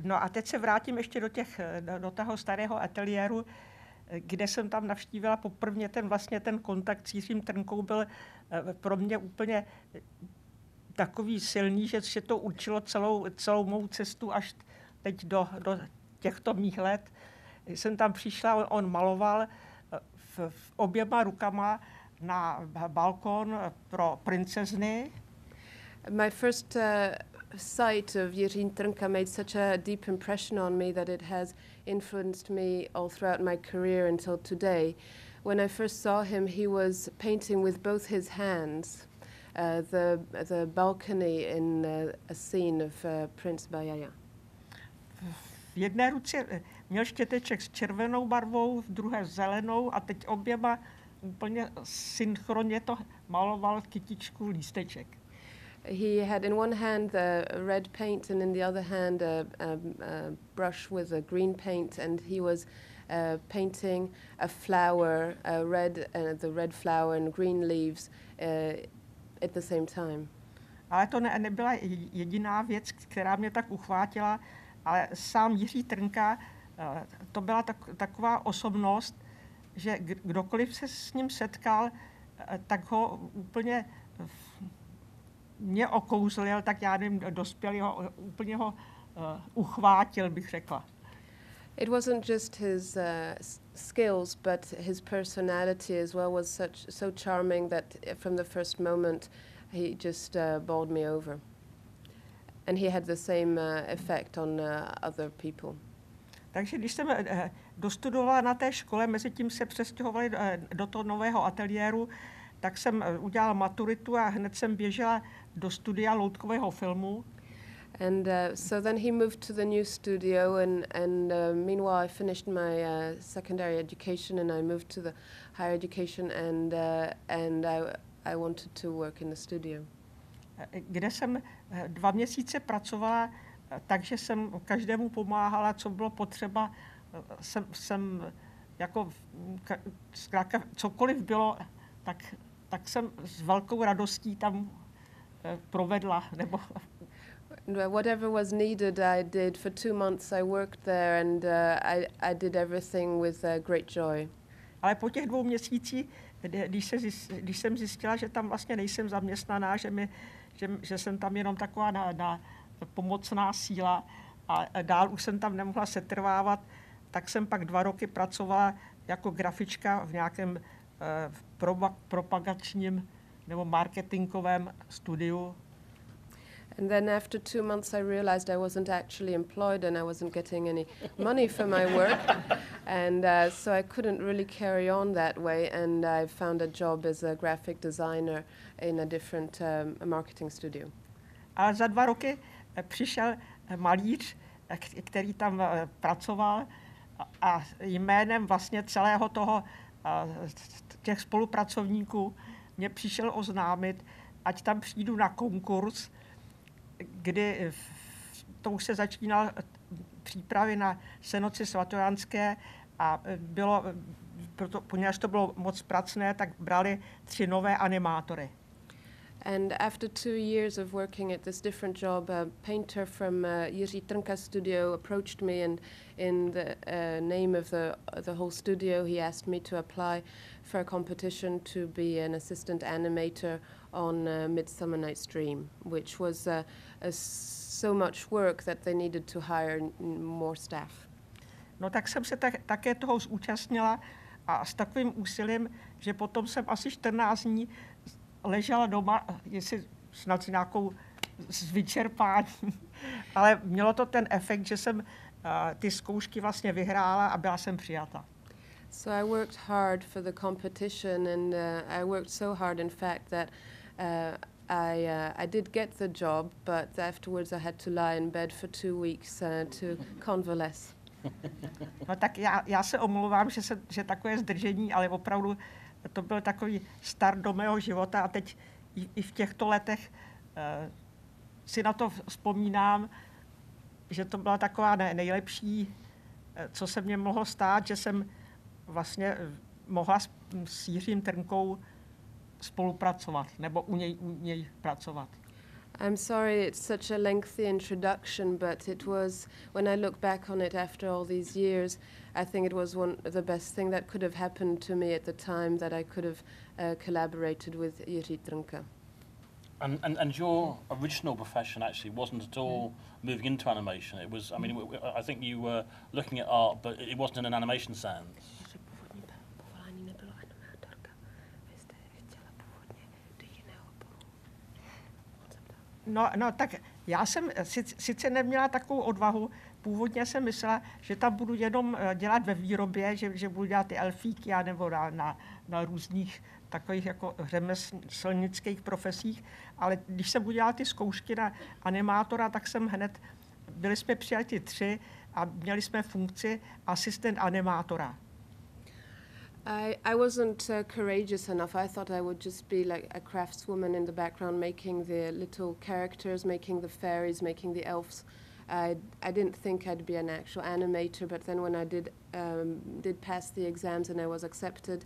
No a teď se vrátím ještě do toho starého ateliéru, kde jsem tam navštívila poprvé ten kontakt s Jiřím Trnkou byl pro mě úplně takový silný, že to určilo celou mou cestu až teď do těchto mých let. Jsem tam přišla, on maloval v oběma rukama na balkon pro princezny. My first sight of Jiří Trnka made such a deep impression on me that it has influenced me all throughout my career until today. When I first saw him, he was painting with both his hands the balcony in a scene of Prince Bayaya. V jedné ruce měl štěteček s červenou barvou, v druhé zelenou a teď oběma úplně synchronně to maloval kytičku lísteček. He had in one hand the red paint and in the other hand a brush with a green paint, and he was painting a flower, the red flower and green leaves at the same time. Ale to nebyla jediná věc, která mě tak uchvátila, ale sám Jiří Trnka, to byla taková osobnost, že kdokoliv se s ním setkal, tak ho úplně mě okouzlil, tak já nevím, dospěl úplně ho uchvátil, bych řekla. It wasn't just his skills, but his personality as well was so charming that from the first moment he just bowled me over. And he had the same effect on other people. Takže když jsem dostudovala na té škole, mezi tím se přestěhovali do toho nového ateliéru, tak jsem udělala maturitu a hned jsem běžela do studia loutkového filmu. And so then he moved to the new studio, and meanwhile I finished my secondary education, and I moved to the higher education, and I wanted to work in the studio. Kde jsem 2 měsíce pracovala, takže jsem každému pomáhala, co bylo potřeba. Jsem jako zkrátka cokoliv bylo, tak jsem s velkou radostí tam provedla, nebo whatever was needed, I did. For 2 months I worked there, and I did everything with great joy. Ale po těch 2 měsících, když jsem zjistila, že tam vlastně nejsem zaměstnaná, že jsem tam jenom taková na pomocná síla a dál už jsem tam nemohla setrvávat, tak jsem pak 2 roky pracovala jako grafička v nějakém propagačním nebo marketingovém studiu. And then after 2 months I realized I wasn't actually employed and I wasn't getting any money for my work. And so I couldn't really carry on that way, and I found a job as a graphic designer in a different marketing studio. A za 2 roky přišel malíř, který tam pracoval a jménem vlastně celého těch spolupracovníků mě přišel oznámit, ať tam přijdu na konkurs, kdy to už se začínal přípravy na Senoci svatojanské a poněvadž to bylo moc pracné, tak brali 3 nové animátory. And after 2 years of working at this different job, a painter from Jiří Trnka studio approached me, and in the name of the whole studio, he asked me to apply for a competition to be an assistant animator on Midsummer Night's Dream, which was so much work that they needed to hire more staff. No tak jsem se také toho zúčastnila a s takovým úsilím, že potom jsem asi 14 dní ležela doma, jestli snad s nějakou vyčerpáním, ale mělo to ten efekt, že jsem ty zkoušky vlastně vyhrála a byla jsem přijata. So I worked hard for the competition, and I worked so hard, in fact, that I did get the job, but afterwards I had to lie in bed for 2 weeks to convalesce. No tak já se omlouvám, že takové zdržení, ale opravdu to byl takový start do mého života a teď i v těchto letech si na to vzpomínám, že to byla taková nejlepší, co se mně mohlo stát, že jsem vlastně mohla s Jiřím Trnkou spolupracovat nebo u něj pracovat. I'm sorry it's such a lengthy introduction, but it was, when I look back on it after all these years, I think it was the best thing that could have happened to me at the time, that I could have collaborated with Jirí Trnka. And your original profession actually wasn't at all moving into animation. It was, I mean, I think you were looking at art, but it wasn't in an animation sense. No, tak já jsem sice neměla takovou odvahu, původně jsem myslela, že tam budu jenom dělat ve výrobě, že budu dělat ty elfíky nebo na různých takových jako řemeslnických profesích, ale když jsem udělal ty zkoušky na animátora, tak jsem hned, byli jsme přijati 3 a měli jsme funkci asistent animátora. I wasn't courageous enough. I thought I would just be like a craftswoman in the background, making the little characters, making the fairies, making the elves. I didn't think I'd be an actual animator, but then when I did pass the exams and I was accepted,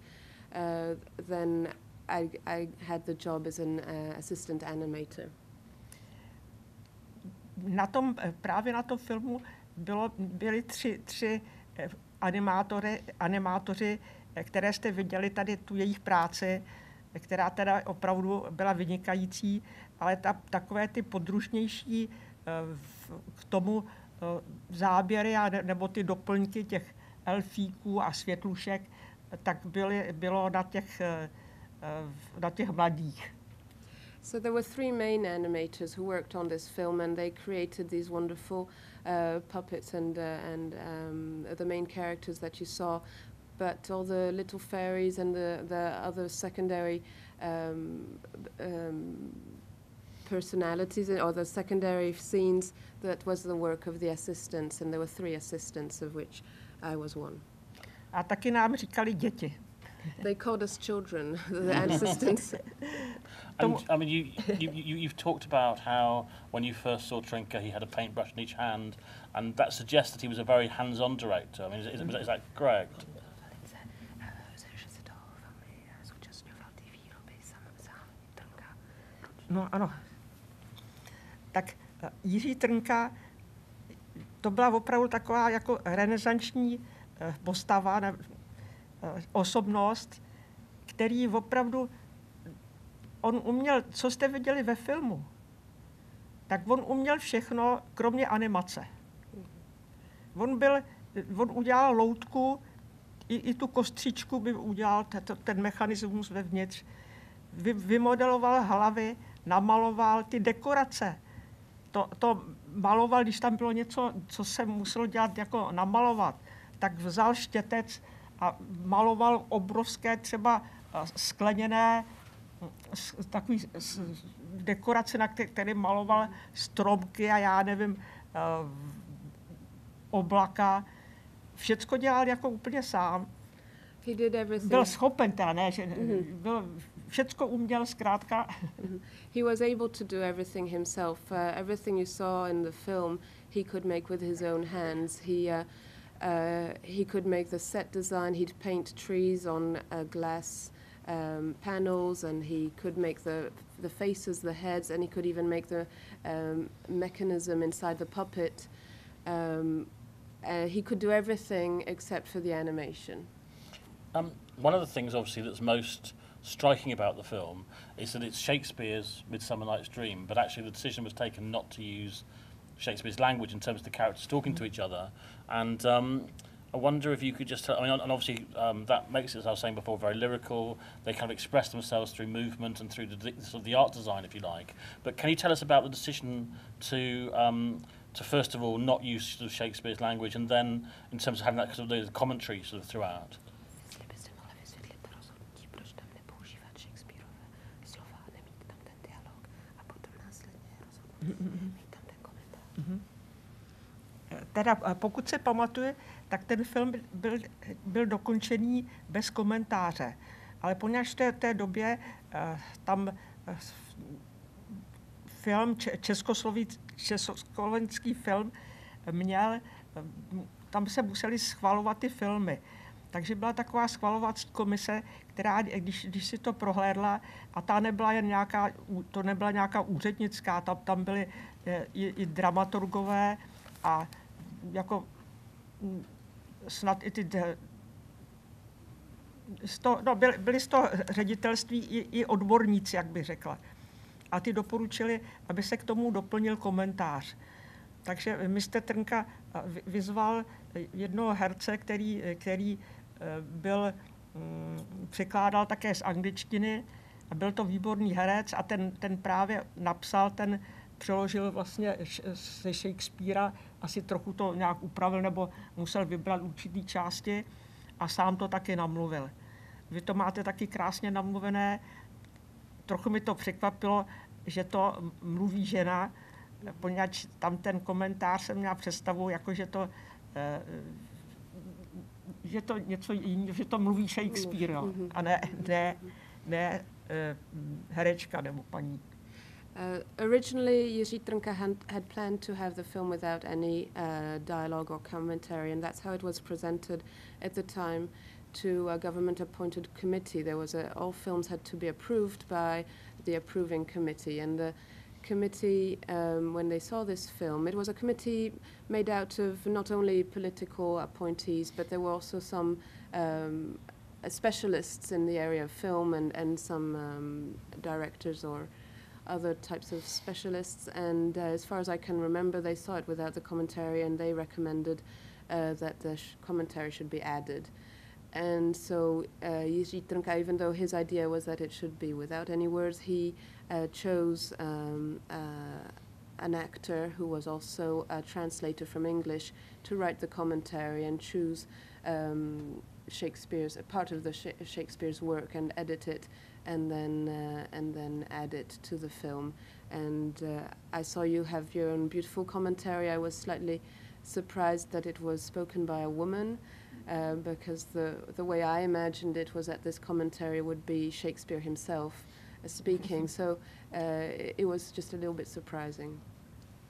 then I had the job as an assistant animator. Právě na tom filmu byli tři animátoři, které jste viděli tady tu jejich práci, která teda opravdu byla vynikající, ale takové ty podružnější k tomu záběry nebo ty doplňky těch elfíků a světlušek, tak bylo na těch mladých. So there were 3 main animators who worked on this film, and they created these wonderful puppets and the main characters that you saw. But all the little fairies and the other secondary personalities or the secondary scenes, that was the work of the assistants, and there were 3 assistants, of which I was one. A taky nám říkali děti. They called us children, the assistants. And I mean, you've talked about how when you first saw Trnka, he had a paintbrush in each hand, and that suggests that he was a very hands-on director. I mean, is that correct? No ano. Tak Jiří Trnka, to byla opravdu taková jako renesanční postava, osobnost, který opravdu, on uměl, co jste viděli ve filmu, tak on uměl všechno, kromě animace. On udělal loutku, i tu kostřičku by udělal, ten mechanismus vevnitř, vymodeloval hlavy, namaloval ty dekorace. To maloval, když tam bylo něco, co se muselo dělat jako namalovat, tak vzal štětec a maloval obrovské třeba skleněné takový dekorace, na které maloval stromky a já nevím, oblaka. Všecko dělal jako úplně sám. He did everything. Byl schopen teda, ne? Že všecko uměl zkrátka. He was able to do everything himself. Everything you saw in the film, he could make with his own hands. He could make the set design. He'd paint trees on glass panels, and he could make the faces, the heads, and he could even make the mechanism inside the puppet. He could do everything except for the animation. One of the things, obviously, that's most striking about the film is that it's Shakespeare's Midsummer Night's Dream, but actually the decision was taken not to use Shakespeare's language in terms of the characters talking to each other. And I wonder if you could just tell, I mean, and obviously that makes it, as I was saying before, very lyrical. They kind of express themselves through movement and through the art design, if you like. But can you tell us about the decision to first of all not use sort of Shakespeare's language, and then in terms of having that sort of the commentary sort of throughout? Teda pokud se pamatuje, tak ten film byl dokončený bez komentáře. Ale poněvadž v té době tam film, československý film měl, tam se museli schvalovat ty filmy. Takže byla taková schvalovací komise, která, když si to prohlédla, a ta nebyla jen nějaká, to nebyla nějaká úřednická, tam byly i dramaturgové a jako snad i ty byli z toho ředitelství i odborníci, jak bych řekla. A ty doporučili, aby se k tomu doplnil komentář. Takže mistr Trnka vyzval jednoho herce, který byl, překládal také z angličtiny a byl to výborný herec a ten právě napsal, ten přeložil vlastně ze Shakespearea, asi trochu to nějak upravil nebo musel vybrat určitý části a sám to taky namluvil. Vy to máte taky krásně namluvené. Trochu mi to překvapilo, že to mluví žena, poněvadž tam ten komentář jsem měla představu, jako že to něco jiného, že to mluví Shakespeare, no, a ne herečka nebo paní. Originally, Jiří Trnka had planned to have the film without any dialogue or commentary, and that's how it was presented at the time to a government-appointed committee. All films had to be approved by the approving committee, and the committee, when they saw this film, it was a committee made out of not only political appointees, but there were also some specialists in the area of film and some directors or other types of specialists, and as far as I can remember, they saw it without the commentary, and they recommended that the commentary should be added. And so Jiří Trnka, even though his idea was that it should be without any words, he chose an actor who was also a translator from English to write the commentary and choose Shakespeare's part of the Shakespeare's work and edit it, and then add it to the film. And I saw you have your own beautiful commentary. I was slightly surprised that it was spoken by a woman, because the way I imagined it was that this commentary would be Shakespeare himself speaking. So it was just a little bit surprising.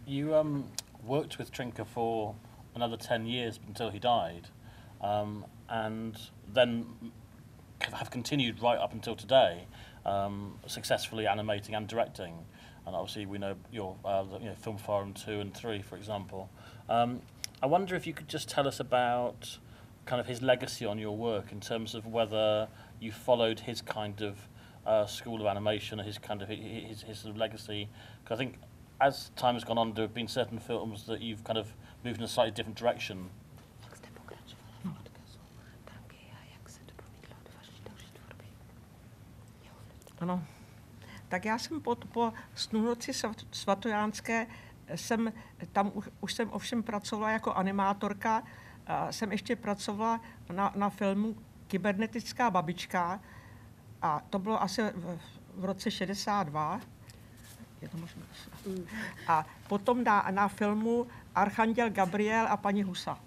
You worked with Trnka for another 10 years until he died, and then have continued right up until today, successfully animating and directing. And obviously we know your Film Forum 2 and 3, for example. I wonder if you could just tell us about kind of his legacy on your work, in terms of whether you followed his kind of school of animation, his kind of his sort of legacy. Because I think as time has gone on, there have been certain films that you've kind of moved in a slightly different direction. Ano. Tak já jsem po Snunoci svatojánské už jsem ovšem pracovala jako animátorka. Jsem ještě pracovala na filmu Kybernetická babička a to bylo asi v roce 62. Je to možná. A potom na filmu Archanděl Gabriel a paní Husa.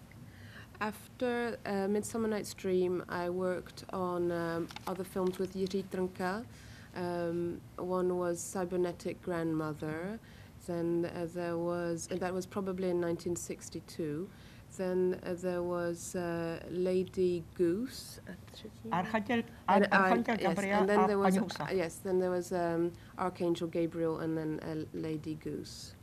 After Midsummer Night's Dream, I worked on other films with Jiří Trnka. One was Cybernetic Grandmother, then that was probably in 1962. Then there was Lady Goose. Archanděl Gabriel a paní Husa. Yes, then there was Archangel Gabriel and then Lady Goose.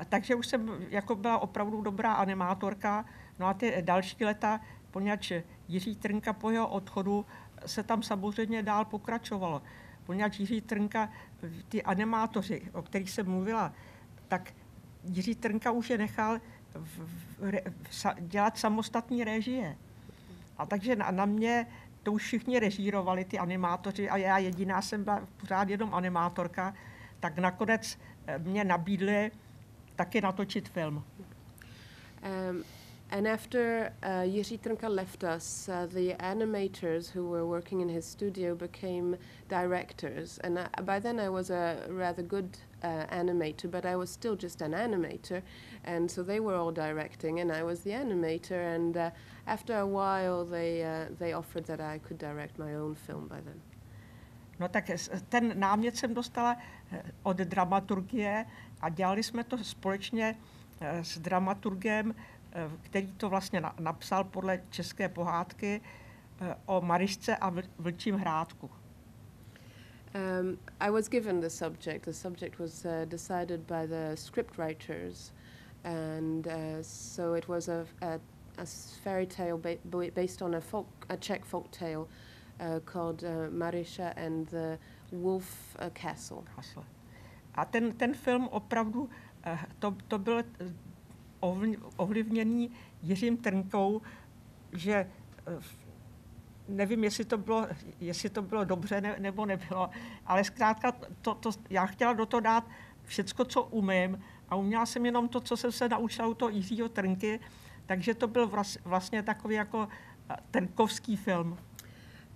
Takže už jsem jako byla opravdu dobrá animátorka. No a ty další leta, poněvadž Jiří Trnka po jeho odchodu se tam samozřejmě dál pokračovalo. Poněvadž Jiří Trnka, ty animátoři, o kterých jsem mluvila, tak Jiří Trnka už je nechal dělat samostatné režie. A takže na mě to už všichni režírovali, ty animátoři, a já jediná jsem byla pořád jenom animátorka, tak nakonec mě nabídli taky natočit film. And after Jiří Trnka left us, the animators who were working in his studio became directors. And by then I was a rather good animator, but I was still just an animator. And so they were all directing, and I was the animator. And after a while, they offered that I could direct my own film by then. No tak ten námět jsem dostala od dramaturgie a dělali jsme to společně s dramaturgem který to vlastně napsal podle české pohádky o Maryšce a vlčím hrádku. I was given the subject. The subject was decided by the scriptwriters, and so it was a fairy tale based on a Czech folk tale called Maryša and the Wolf Castle. A ten film opravdu, to byl ovlivněný Jiřím Trnkou, že nevím, jestli to bylo dobře nebo nebylo, ale zkrátka já chtěla do toho dát všecko, co umím, a uměla jsem jenom to, co jsem se naučila u toho Jiřího Trnky, takže to byl vlastně takový jako trnkovský film.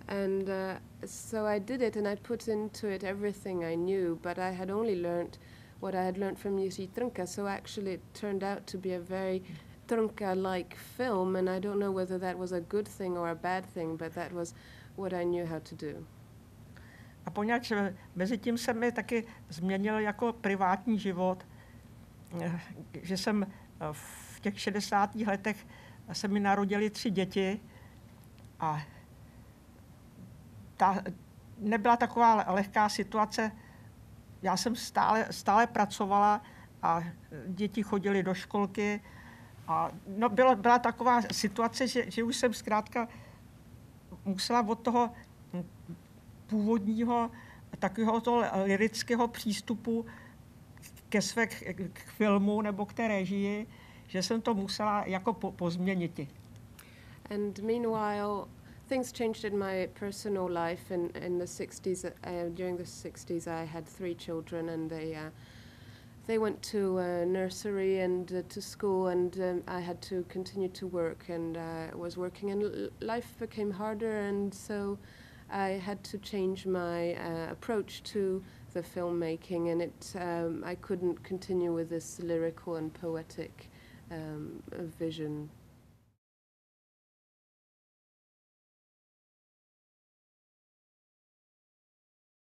And so I did it, and I put into it everything I knew, but I had only learned what I had learned from Jiří Trnka, so actually it turned out to be a very Trnka-like film, and I don't know whether that was a good thing or a bad thing, but that was what I knew how to do. A poněvadž mezi tím se mi taky změnil jako privátní život, že jsem v těch 60. letech se mi narodily 3 děti a nebyla taková lehká situace. Já jsem stále pracovala a děti chodily do školky. A byla taková situace, že už jsem zkrátka musela od toho původního takového toho lirického přístupu k filmu nebo k té režii, že jsem to musela jako pozměnit. And meanwhile, things changed in my personal life in the 60s. During the 60s, I had 3 children, and they went to nursery and to school, and I had to continue to work, and I was working, and life became harder, and so I had to change my approach to the filmmaking, and I couldn't continue with this lyrical and poetic vision.